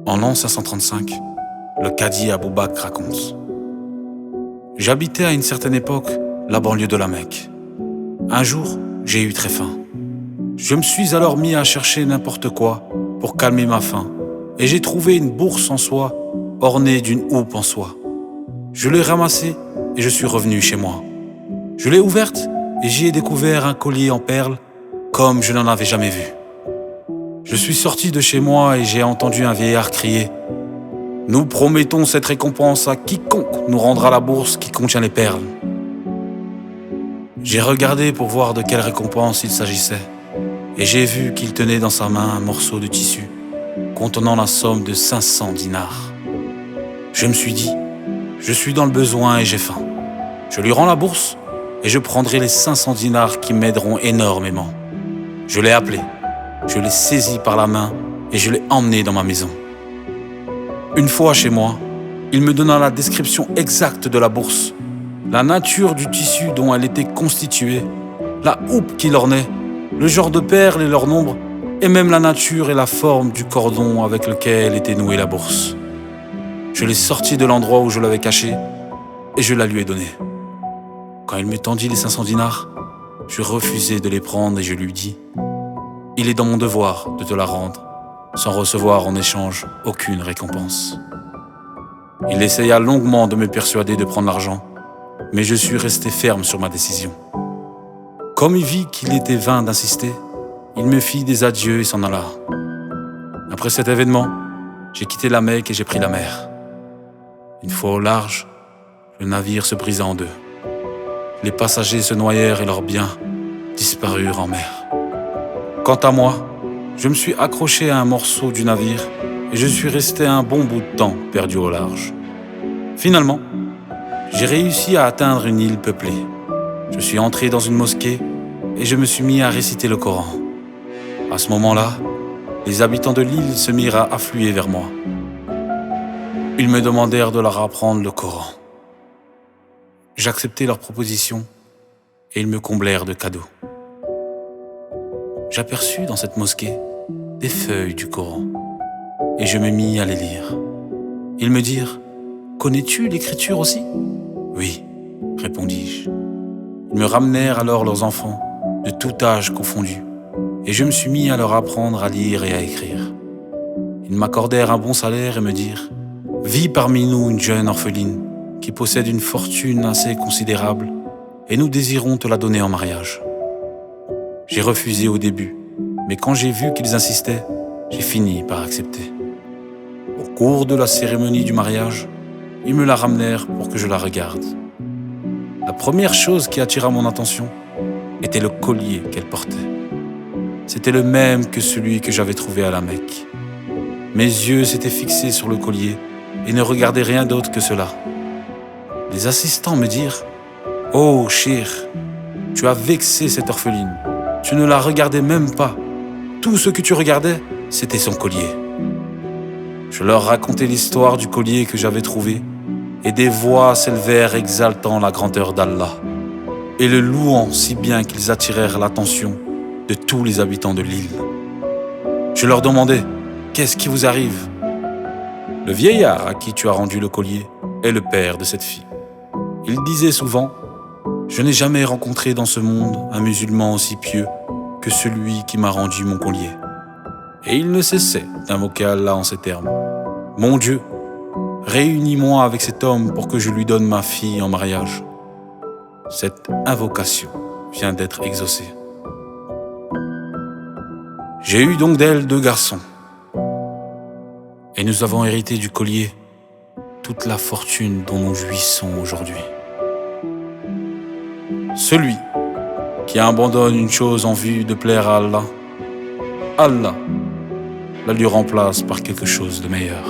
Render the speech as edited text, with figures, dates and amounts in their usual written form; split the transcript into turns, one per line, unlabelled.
En l'an 535, le cadi Abou Bakr raconte: j'habitais à une certaine époque la banlieue de la Mecque. Un jour, j'ai eu très faim. Je me suis alors mis à chercher n'importe quoi pour calmer ma faim, et j'ai trouvé une bourse en soie ornée d'une houppe en soie. Je l'ai ramassée et je suis revenu chez moi. Je l'ai ouverte et j'y ai découvert un collier en perles comme je n'en avais jamais vu. Je suis sorti de chez moi et j'ai entendu un vieillard crier: nous promettons cette récompense à quiconque nous rendra la bourse qui contient les perles. J'ai regardé pour voir de quelle récompense il s'agissait, et j'ai vu qu'il tenait dans sa main un morceau de tissu contenant la somme de 500 dinars. Je me suis dit: je suis dans le besoin et j'ai faim. Je lui rends la bourse et je prendrai les 500 dinars qui m'aideront énormément. Je l'ai appelé, je l'ai saisi par la main et je l'ai emmené dans ma maison. Une fois chez moi, il me donna la description exacte de la bourse, la nature du tissu dont elle était constituée, la houppe qui l'ornait, le genre de perles et leur nombre, et même la nature et la forme du cordon avec lequel était nouée la bourse. Je l'ai sorti de l'endroit où je l'avais caché et je la lui ai donnée. Quand il me tendit les 500 dinars, je refusai de les prendre et je lui dis: il est dans mon devoir de te la rendre, sans recevoir en échange aucune récompense. Il essaya longuement de me persuader de prendre l'argent, mais je suis resté ferme sur ma décision. Comme il vit qu'il était vain d'insister, il me fit des adieux et s'en alla. Après cet événement, j'ai quitté la Mecque et j'ai pris la mer. Une fois au large, le navire se brisa en deux. Les passagers se noyèrent et leurs biens disparurent en mer. Quant à moi, je me suis accroché à un morceau du navire et je suis resté un bon bout de temps perdu au large. Finalement, j'ai réussi à atteindre une île peuplée. Je suis entré dans une mosquée et je me suis mis à réciter le Coran. À ce moment-là, les habitants de l'île se mirent à affluer vers moi. Ils me demandèrent de leur apprendre le Coran. J'acceptai leur proposition et ils me comblèrent de cadeaux. J'aperçus dans cette mosquée des feuilles du Coran et je me mis à les lire. Ils me dirent: connais-tu l'écriture aussi ? Oui, répondis-je. Ils me ramenèrent alors leurs enfants, de tout âge confondu, et je me suis mis à leur apprendre à lire et à écrire. Ils m'accordèrent un bon salaire et me dirent: vis parmi nous une jeune orpheline qui possède une fortune assez considérable et nous désirons te la donner en mariage. J'ai refusé au début, mais quand j'ai vu qu'ils insistaient, j'ai fini par accepter. Au cours de la cérémonie du mariage, ils me la ramenèrent pour que je la regarde. La première chose qui attira mon attention était le collier qu'elle portait. C'était le même que celui que j'avais trouvé à la Mecque. Mes yeux s'étaient fixés sur le collier et ne regardaient rien d'autre que cela. Les assistants me dirent: oh, Chir, tu as vexé cette orpheline. Tu ne la regardais même pas. Tout ce que tu regardais, c'était son collier. Je leur racontai l'histoire du collier que j'avais trouvé, et des voix s'élevèrent exaltant la grandeur d'Allah, et le louant si bien qu'ils attirèrent l'attention de tous les habitants de l'île. Je leur demandai: qu'est-ce qui vous arrive ? Le vieillard à qui tu as rendu le collier est le père de cette fille. Il disait souvent: je n'ai jamais rencontré dans ce monde un musulman aussi pieux que celui qui m'a rendu mon collier. Et il ne cessait d'invoquer Allah en ces termes: mon Dieu, réunis-moi avec cet homme pour que je lui donne ma fille en mariage. Cette invocation vient d'être exaucée. J'ai eu donc d'elle 2 garçons. Et nous avons hérité du collier toute la fortune dont nous jouissons aujourd'hui. Celui qui abandonne une chose en vue de plaire à Allah, Allah la lui remplace par quelque chose de meilleur.